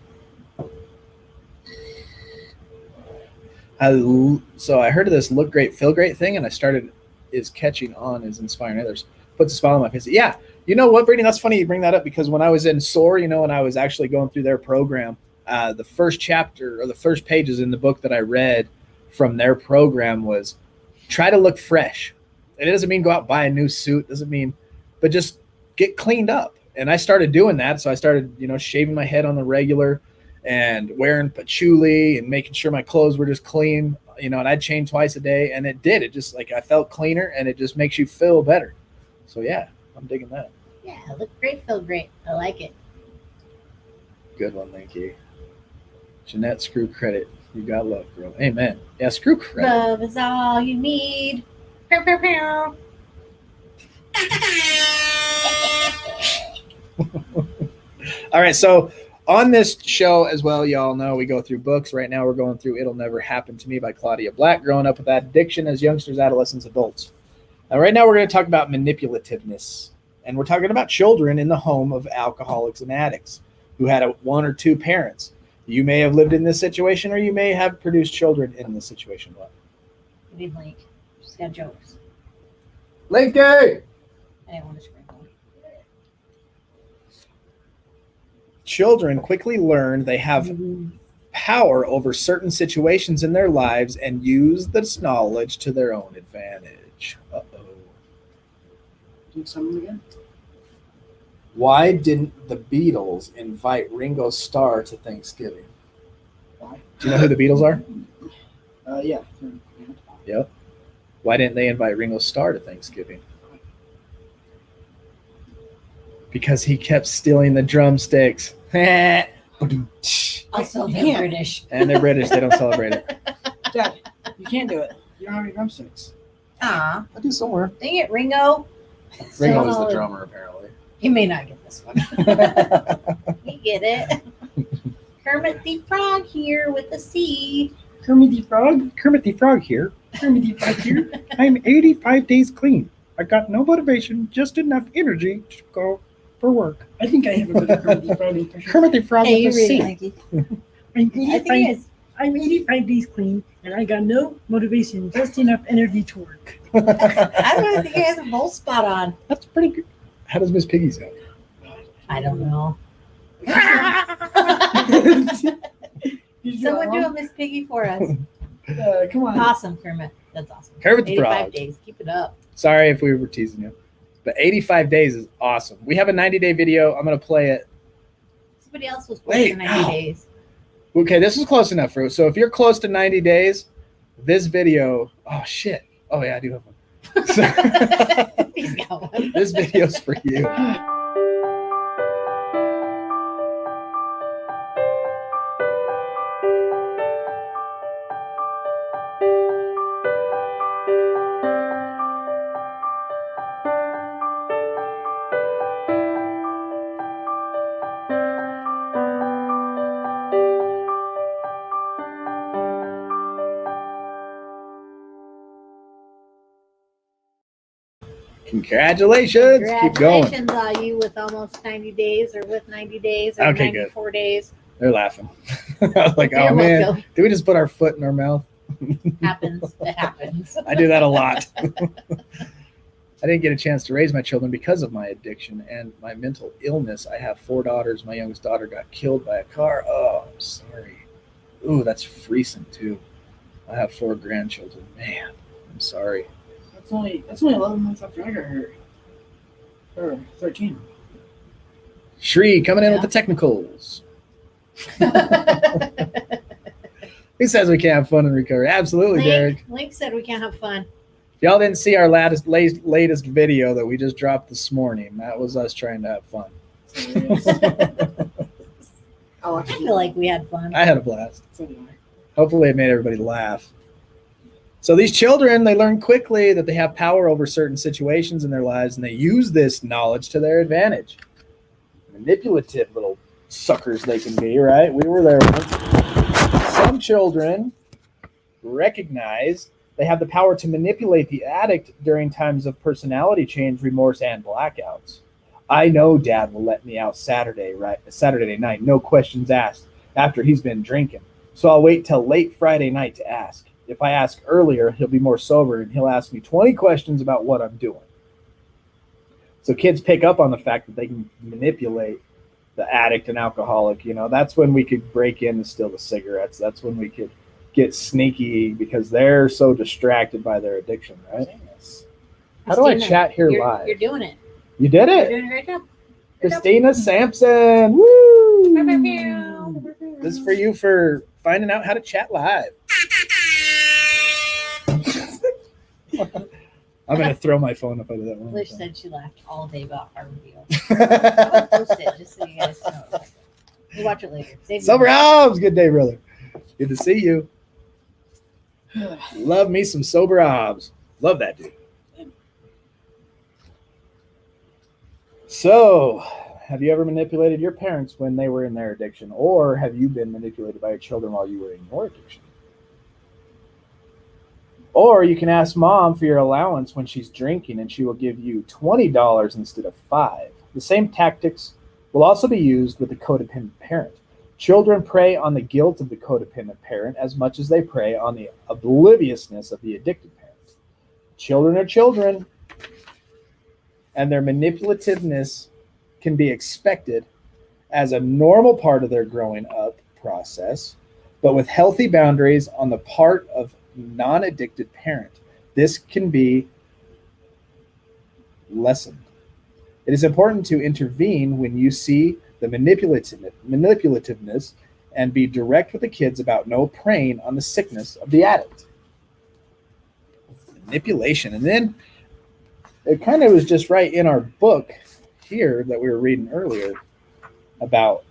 So I heard of this look great, feel great thing, and I started is catching on is inspiring others. Puts a smile on my face. Yeah. You know what, Brady? That's funny you bring that up, because when I was in SOAR, when I was actually going through their program, the first chapter or the first pages in the book that I read from their program was try to look fresh. And it doesn't mean go out and buy a new suit. Doesn't mean, but just get cleaned up. And I started doing that. So I started, shaving my head on the regular and wearing patchouli and making sure my clothes were just clean, and I'd change twice a day. And it did. It just I felt cleaner, and it just makes you feel better. So yeah, I'm digging that. Yeah, look great, feel great. I like it. Good one. Thank you. Jeanette, screw credit. You got love, girl. Amen. Yeah, screw credit. Love is all you need. Pew, pew, pew. All right, so on this show as well, y'all know we go through books. Right now we're going through It'll Never Happen to Me by Claudia Black, growing up with addiction as youngsters, adolescents, adults. Now, right now we're going to talk about manipulativeness, and we're talking about children in the home of alcoholics and addicts who had one or two parents. You may have lived in this situation, or you may have produced children in this situation. What? Maybe Blake. She's got jokes. Linky! I didn't want to sprinkle. Children quickly learn they have power over certain situations in their lives and use this knowledge to their own advantage. Uh-oh. Do something again? Why didn't the Beatles invite Ringo Starr to Thanksgiving? Why? Do you know who the Beatles are? Yeah. Yep. Why didn't they invite Ringo Starr to Thanksgiving? Because he kept stealing the drumsticks. Also, You they're can't. British. And they're British. They don't celebrate it. Dad, you can't do it. You don't have any drumsticks. Aw, I do somewhere. dang it, Ringo. Ringo is the So- drummer, apparently. You may not get this one. You get it. Kermit the Frog here with a C. Kermit the Frog? Kermit the Frog here. Kermit the Frog here. I'm 85 days clean. I got no motivation, just enough energy to go for work. I think I have a better Kermit the Frog impression. Kermit the Frog Hey, you with a read C. it, Mikey. I'm I think it is. I'm 85 days clean, and I got no motivation, just enough energy to work. I don't even think he has a bowl spot on. That's pretty good. How does Miss Piggy sound? I don't know. You Someone do it a Miss Piggy for us. wrong. Come on. Awesome, Kermit. That's awesome. Kermit the 85 Frog. days. Keep it up. Sorry if we were teasing you. But 85 days is awesome. We have a 90-day video. I'm going to play it. Somebody else was born Wait, for 90 ow. days. Okay, this is close enough for you. So if you're close to 90 days, this video. Oh, shit. Oh, yeah, I do have one. He's got one. This video's for you. Congratulations. Keep going. Congratulations on you with almost 90 days or with 90 days or Okay, good. 94 days. They're laughing. I was like, You're oh, man. welcome. Did we just put our foot in our mouth? Happens. It happens. I do that a lot. I didn't get a chance to raise my children because of my addiction and my mental illness. I have 4 daughters. My youngest daughter got killed by a car. Oh, I'm sorry. Ooh, that's freezing too. I have 4 grandchildren. Man, I'm sorry. That's only 11 months after I got hurt. Or 13. Shree coming in Yeah. with the technicals. He says we can't have fun in recovery. Absolutely, Derek. Link said we can't have fun. If y'all didn't see our latest video that we just dropped this morning, that was us trying to have fun. I'll I actually feel like we had fun. I had a blast. So do I. Hopefully it made everybody laugh. So these children, they learn quickly that they have power over certain situations in their lives, and they use this knowledge to their advantage. Manipulative little suckers they can be, right? We were there once. Some children recognize they have the power to manipulate the addict during times of personality change, remorse, and blackouts. I know Dad will let me out Saturday night, no questions asked, after he's been drinking. So I'll wait till late Friday night to ask. If I ask earlier, he'll be more sober and he'll ask me 20 questions about what I'm doing. So kids pick up on the fact that they can manipulate the addict and alcoholic. That's when we could break in and steal the cigarettes. That's when we could get sneaky because they're so distracted by their addiction, right? How do I chat here live? You're doing it. You did You're it. doing a great job. Christina Sampson. Woo! Pew, pew, pew. This is for you for finding out how to chat live. I'm going to throw my phone up under that one. Lish said she laughed all day about our reveal. I would post it just so you guys know. We'll watch it later. Save Sober your- Hobbs. Good day, brother. Good to see you. Love me some Sober Hobbs. Love that dude. So, have you ever manipulated your parents when they were in their addiction? Or have you been manipulated by your children while you were in your addiction? Or you can ask mom for your allowance when she's drinking and she will give you $20 instead of $5. The same tactics will also be used with the codependent parent. Children prey on the guilt of the codependent parent as much as they prey on the obliviousness of the addicted parent. Children are children, and their manipulativeness can be expected as a normal part of their growing up process, but with healthy boundaries on the part of non-addicted parent, this can be lessened. It is important to intervene when you see the manipulativeness and be direct with the kids about no preying on the sickness of the addict. Manipulation. And then it kind of was just right in our book here that we were reading earlier about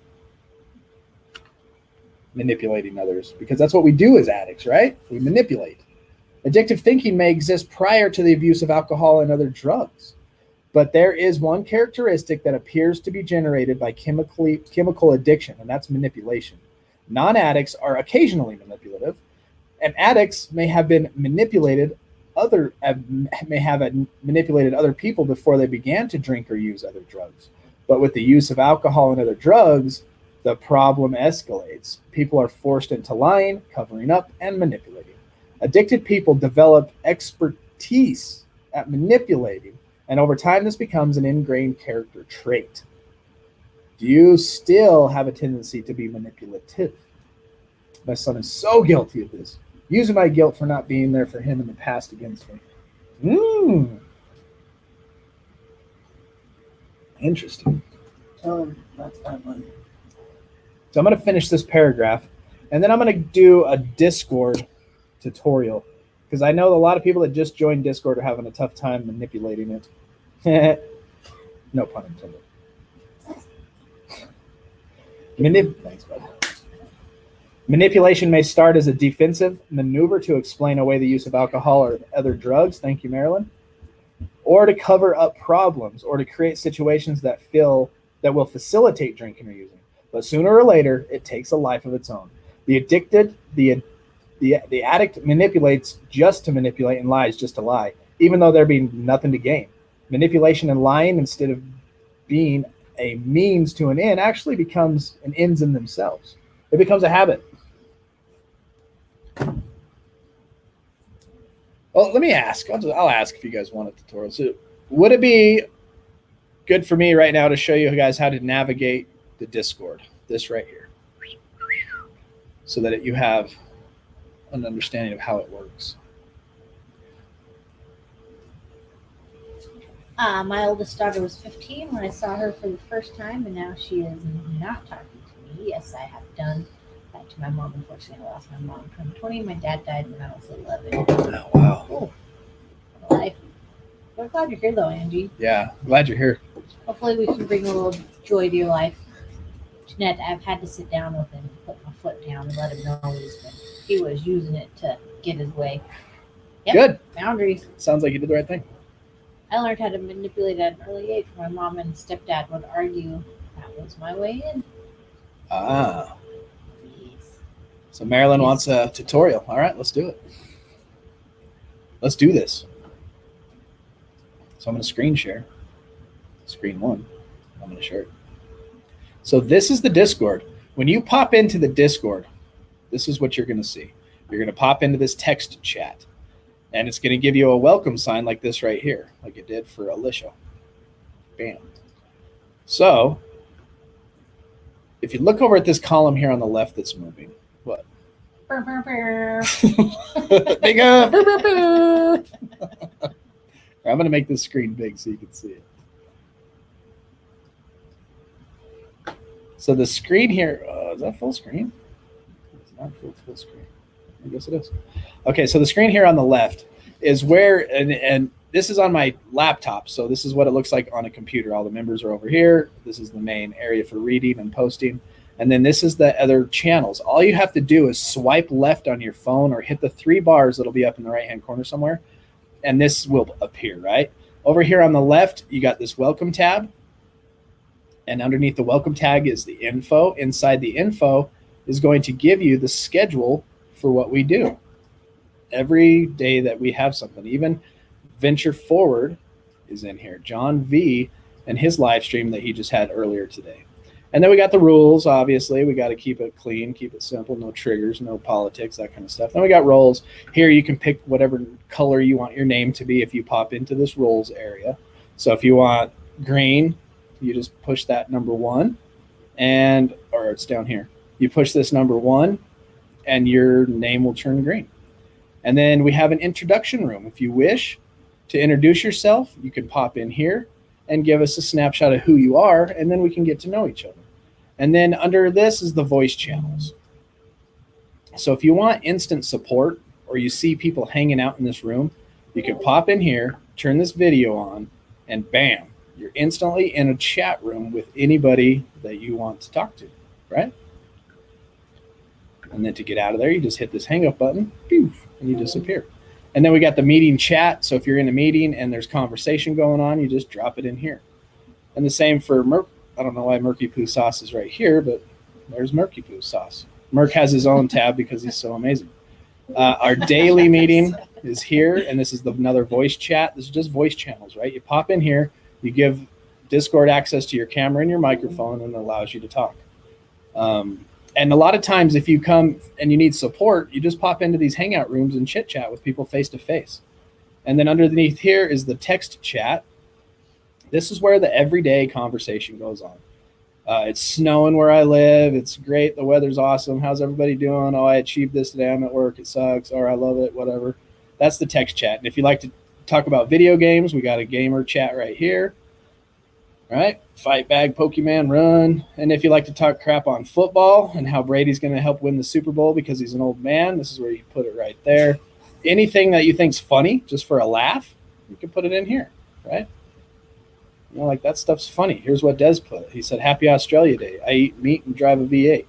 manipulating others, because that's what we do as addicts, right? We manipulate. Addictive thinking may exist prior to the abuse of alcohol and other drugs, but there is one characteristic that appears to be generated by chemical addiction, and that's manipulation. Non-addicts are occasionally manipulative, and addicts may have manipulated other people before they began to drink or use other drugs. But with the use of alcohol and other drugs, the problem escalates. People are forced into lying, covering up, and manipulating. Addicted people develop expertise at manipulating, and over time this becomes an ingrained character trait. Do you still have a tendency to be manipulative? My son is so guilty of this, using my guilt for not being there for him in the past against me. Interesting. That's that one. So I'm going to finish this paragraph, and then I'm going to do a Discord tutorial, because I know a lot of people that just joined Discord are having a tough time manipulating it. No pun intended. Thanks, bud. Manipulation may start as a defensive maneuver to explain away the use of alcohol or other drugs. Thank you, Marilyn. Or to cover up problems, or to create situations that will facilitate drinking or using. But sooner or later, it takes a life of its own. The addict manipulates just to manipulate and lies just to lie, even though there being nothing to gain. Manipulation and lying, instead of being a means to an end, actually becomes an ends in themselves. It becomes a habit. Well, let me ask. I'll ask if you guys want a tutorial. So, would it be good for me right now to show you guys how to navigate the Discord? This right here, so that you have an understanding of how it works. My oldest daughter was 15 when I saw her for the first time, and now she is not talking to me. Yes, I have done that to my mom. Unfortunately, I lost my mom in 2020. My dad died when I was 11. Oh, wow. Oh, what a life. We're glad you're here, though, Angie. Yeah, glad you're here. Hopefully, we can bring a little joy to your life. Jeanette, I've had to sit down with him, put my foot down, and let him know he was using it to get his way. Yep. Good. Boundaries. Sounds like you did the right thing. I learned how to manipulate at an early age. My mom and stepdad would argue. That was my way in. Ah. Yes. So Marilyn wants a tutorial. All right, let's do it. Let's do this. So I'm going to screen share. Screen one. I'm going to share it. So this is the Discord. When you pop into the Discord, this is what you're going to see. You're going to pop into this text chat, and it's going to give you a welcome sign like this right here, like it did for Alicia. Bam. So if you look over at this column here on the left that's moving, what? Brr, brr, brr. Big up. Brr, brr, brr. I'm going to make this screen big so you can see it. So the screen here, is that full screen? It's not full screen. I guess it is. Okay, so the screen here on the left is where, and this is on my laptop, so this is what it looks like on a computer. All the members are over here. This is the main area for reading and posting. And then this is the other channels. All you have to do is swipe left on your phone or hit the 3 bars that'll be up in the right-hand corner somewhere, and this will appear, right? Over here on the left, you got this welcome tab, and underneath the welcome tag is the info. Inside the info is going to give you the schedule for what we do every day that we have something. Even Venture Forward is in here. John V and his live stream that he just had earlier today. And then we got the rules, obviously. We got to keep it clean, keep it simple, no triggers, no politics, that kind of stuff. Then we got roles. Here you can pick whatever color you want your name to be if you pop into this roles area. So if you want green, you just push that number 1, or it's down here. You push this number 1, and your name will turn green. And then we have an introduction room. If you wish to introduce yourself, you can pop in here and give us a snapshot of who you are, and then we can get to know each other. And then under this is the voice channels. So if you want instant support, or you see people hanging out in this room, you can pop in here, turn this video on, and bam, you're instantly in a chat room with anybody that you want to talk to, right? And then to get out of there, you just hit this hang up button, and you disappear. And then we got the meeting chat. So if you're in a meeting and there's conversation going on, you just drop it in here. And the same for Merc. I don't know why Murky Poo Sauce is right here, but there's Murky Poo Sauce. Merc has his own tab because he's so amazing. Our daily meeting is here, and this is another voice chat. This is just voice channels, right? You pop in here, you give Discord access to your camera and your microphone, and it allows you to talk. And a lot of times if you come and you need support, you just pop into these hangout rooms and chit chat with people face to face. And then underneath here is the text chat. This is where the everyday conversation goes on. It's snowing where I live. It's great. The weather's awesome. How's everybody doing? Oh, I achieved this today. I'm at work. It sucks. Or I love it, whatever. That's the text chat. And if you like to talk about video games, we got a gamer chat right here. Right? Fight bag, Pokemon, run. And if you like to talk crap on football and how Brady's going to help win the Super Bowl because he's an old man, this is where you put it right there. Anything that you think's funny, just for a laugh, you can put it in here, right? You know, like that stuff's funny. Here's what Des put. He said, "Happy Australia Day. I eat meat and drive a V8."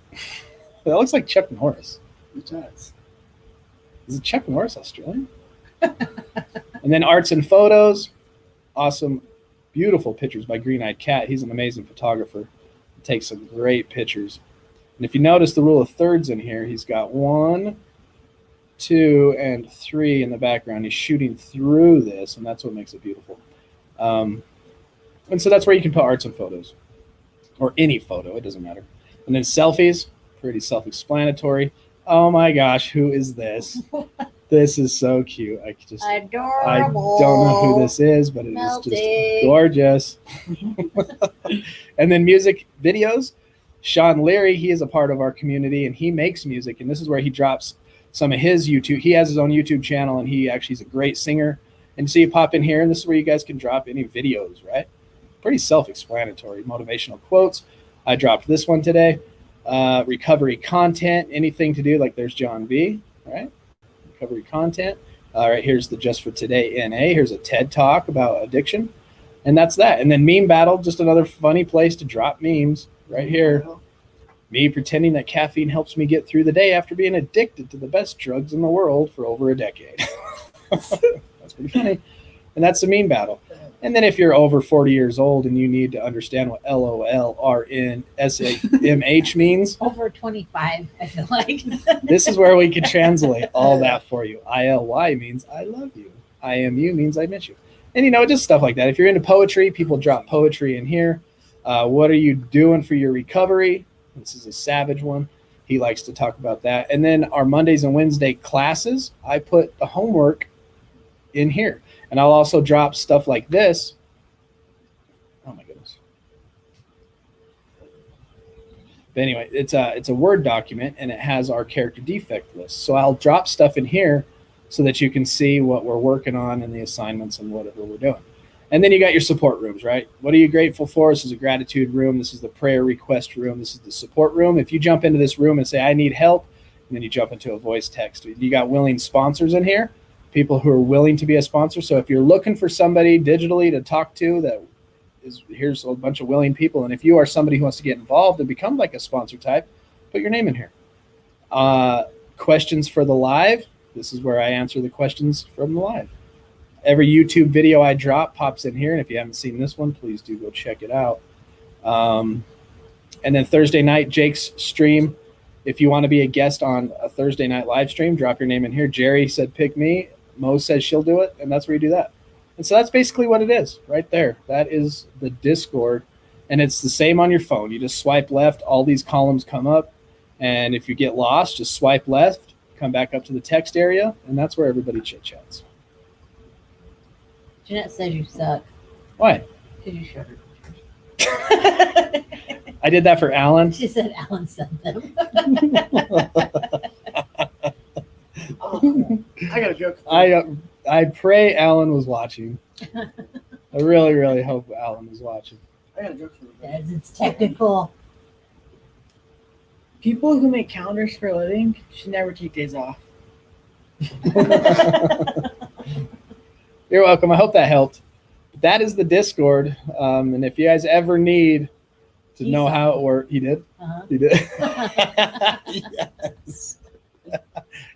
That looks like Chuck Norris. It does. Is it Chuck Norris Australian? And then arts and photos. Awesome. Beautiful pictures by Green Eyed Cat. He's an amazing photographer. He takes some great pictures. And if you notice the rule of thirds in here, he's got 1, 2, and 3 in the background. He's shooting through this, and that's what makes it beautiful. And so that's where you can put arts and photos, or any photo. It doesn't matter. And then selfies, pretty self-explanatory. Oh my gosh, who is this? This is so cute. Adorable. I don't know who this is, but it is just gorgeous. And then music videos. Sean Leary, he is a part of our community, and he makes music. And this is where he drops some of his YouTube. He has his own YouTube channel, and he's a great singer. And so you pop in here, and this is where you guys can drop any videos, right? Pretty self-explanatory. Motivational quotes. I dropped this one today. Recovery content, anything to do, like there's John V, right? Recovery content. All right, here's the Just for Today NA. Here's a TED Talk about addiction. And that's that. And then Meme Battle, just another funny place to drop memes right here. Me pretending that caffeine helps me get through the day after being addicted to the best drugs in the world for over a decade. That's pretty funny. And that's the Meme Battle. And then if you're over 40 years old and you need to understand what LOLRNSAMH means. Over 25, I feel like. This is where we can translate all that for you. ILY means I love you. IMU means I miss you. And, just stuff like that. If you're into poetry, people drop poetry in here. What are you doing for your recovery? This is a savage one. He likes to talk about that. And then our Mondays and Wednesday classes, I put the homework in here. And I'll also drop stuff like this. Oh my goodness. But anyway, it's a Word document, and it has our character defect list. So I'll drop stuff in here so that you can see what we're working on and the assignments and whatever we're doing. And then you got your support rooms, right? What are you grateful for? This is a gratitude room. This is the prayer request room. This is the support room. If you jump into this room and say, I need help, and then you jump into a voice text. You got willing sponsors in here, people who are willing to be a sponsor. So if you're looking for somebody digitally to talk to, here's a bunch of willing people. And if you are somebody who wants to get involved and become like a sponsor type, put your name in here. Questions for the live. This is where I answer the questions from the live. Every YouTube video I drop pops in here. And if you haven't seen this one, please do go check it out. And then Thursday night, Jake's stream. If you want to be a guest on a Thursday night live stream, drop your name in here. Jerry said, pick me. Mo says she'll do it. And that's where you do that. And so that's basically what it is right there. That is the Discord. And it's the same on your phone. You just swipe left. All these columns come up. And if you get lost, just swipe left, come back up to the text area. And that's where everybody chit chats. Jeanette says you suck. Why? Because you showed her. I did that for Alan. She said Alan sent them. I got a joke. I pray Alan was watching. I really, really hope Alan was watching. I got a joke for you. Yes, it's technical. People who make calendars for a living should never take days off. You're welcome. I hope that helped. That is the Discord. And if you guys ever need to know how it works, he did. Uh-huh. He did. Yes.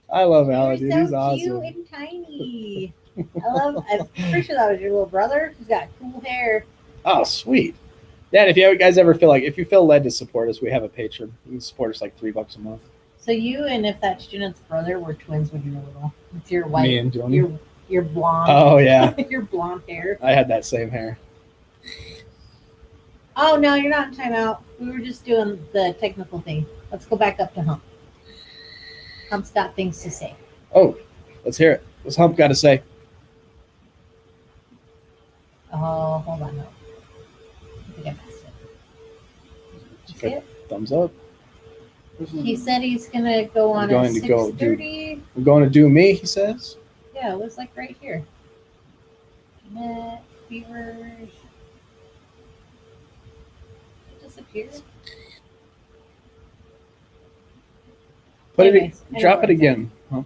I love Alan, dude. You're He's so awesome. cute and tiny. I'm pretty sure that was your little brother. He's got cool hair. Oh, sweet. Yeah, and if you guys ever if you feel led to support us, we have a Patreon. You can support us like $3 a month. So you and if that's Jeanette's brother were twins when you were little. With your white, Me and Joni. your blonde. Oh, yeah. Your blonde hair. I had that same hair. Oh no, you're not in timeout. We were just doing the technical thing. Let's go back up to Hump. Hump's got things to say. Oh, let's hear it. What's Hump got to say? Oh, hold on. No. I think I missed it. Did you see it? Thumbs up. He said he's gonna go on I'm at going to go 6:30. I'm going to do me, he says. Yeah, it was like right here. Jeanette, viewers. It disappeared. Anyways, I know Drop where it it's again. Huh?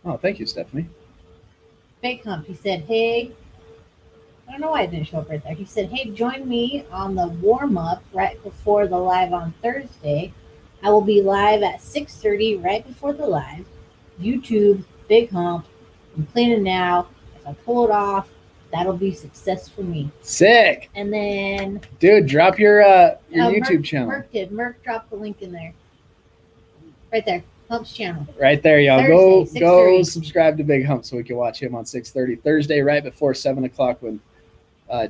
Oh, thank you, Stephanie. Fake Hump. He said, hey, I don't know why it didn't show up right there. He said, hey, join me on the warm-up right before the live on Thursday. I will be live at 6:30 right before the live. YouTube, Big Hump. I'm planning now. If I pull it off, that'll be success for me. Sick. And then Dude, drop your YouTube channel. Merc dropped the link in there. Right there. Hump's channel. Right there, y'all. Thursday, Go 6:30. subscribe to Big Hump so we can watch him on 6:30 Thursday, right before 7 o'clock when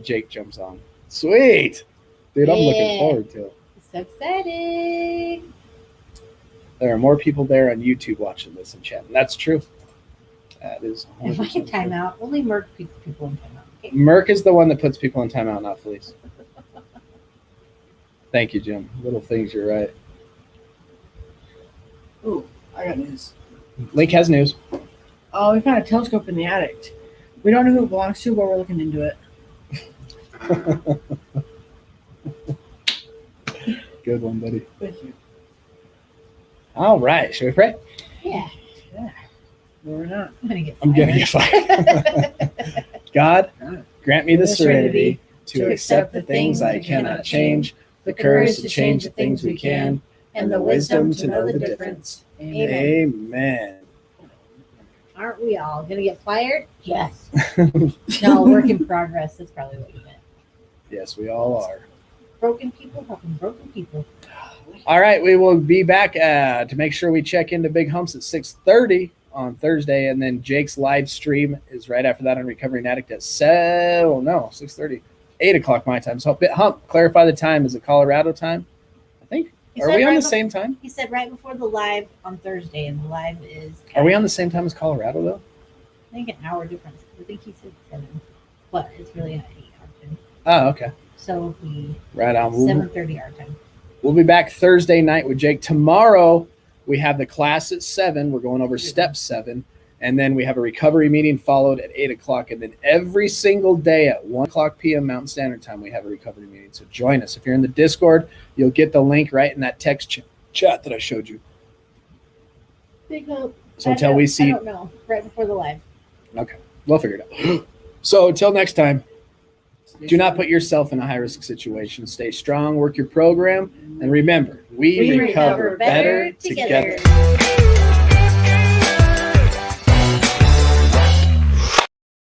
Jake jumps on. Sweet. Dude, I'm looking Yeah. forward to it. So exciting. There are more people there on YouTube watching this and chatting. That's true. That is Am I in 100% true. timeout? Only Merc puts people in timeout. Okay. Merc is the one that puts people in timeout, not Felice. Thank you, Jim. Little things, you're right. Ooh, I got news. Link has news. Oh, we found a telescope in the attic. We don't know who it belongs to, but we're looking into it. Good one, buddy. Thank you. All right. Should we pray? Yeah. No, we're not. I'm gonna get I'm going to fired. get fired. God, grant me the serenity to accept the things I cannot change, the courage to change the things we can, and the wisdom to know the difference. Amen. Amen. Aren't we all gonna get fired? Yes. No, work in progress. That's probably what you meant. Yes, we all are. Broken people helping broken people. All right, we will be back to make sure we check into Big Humps at 6:30 on Thursday, and then Jake's live stream is right after that on Recovering Addict at 6:30, 8 o'clock my time. So Hump, clarify the time. Is it Colorado time? I think. He Are said we on right the bef- same time? He said right before the live on Thursday, and the live is. Are we on the same time as Colorado though? I think an hour difference. I think he said 7, but it's really an 8 hour time. Oh, okay. So it'll be Right on. 7:30 our time. We'll be back Thursday night with Jake. Tomorrow, we have the class at 7. We're going over step 7. And then we have a recovery meeting followed at 8 o'clock. And then every single day at 1 o'clock p.m. Mountain Standard Time, we have a recovery meeting. So join us. If you're in the Discord, you'll get the link right in that text chat that I showed you. Big hope. So until we see, I don't know. Right before the live. okay, we'll figure it out. So until next time, do not put yourself in a high-risk situation. Stay strong, work your program, and remember, we recover better together.